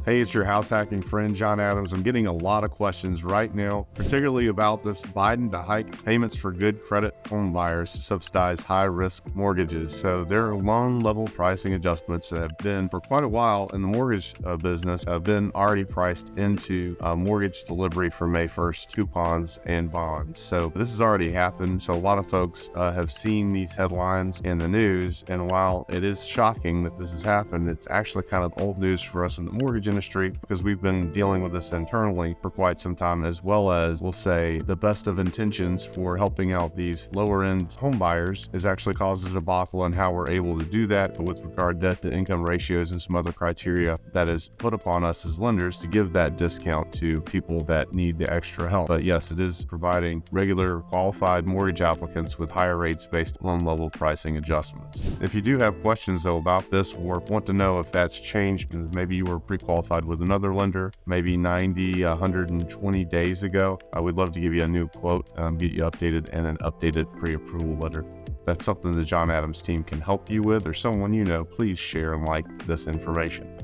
Hey, it's your house hacking friend, John Adams. I'm getting a lot of questions right now, particularly about this Biden to hike payments for good credit home buyers to subsidize high-risk mortgages. So there are loan level pricing adjustments that have been for quite a while in the mortgage business, have been already priced into mortgage delivery for May 1st coupons and bonds. So this has already happened. So a lot of folks have seen these headlines in the news. And while it is shocking that this has happened, it's actually kind of old news for us in the mortgage industry because we've been dealing with this internally for quite some time, as well as, we'll say, the best of intentions for helping out these lower end home buyers is actually caused a debacle on how we're able to do that. But with regard debt to income ratios and some other criteria that is put upon us as lenders to give that discount to people that need the extra help. But yes, it is providing regular qualified mortgage applicants with higher rates based loan level pricing adjustments. If you do have questions though about this or want to know if that's changed, maybe you were pre-qualified with another lender, maybe 90, 120 days ago, I would love to give you a new quote, get you updated and an updated pre-approval letter. If that's something the John Adams team can help you with or someone you know, please share and like this information.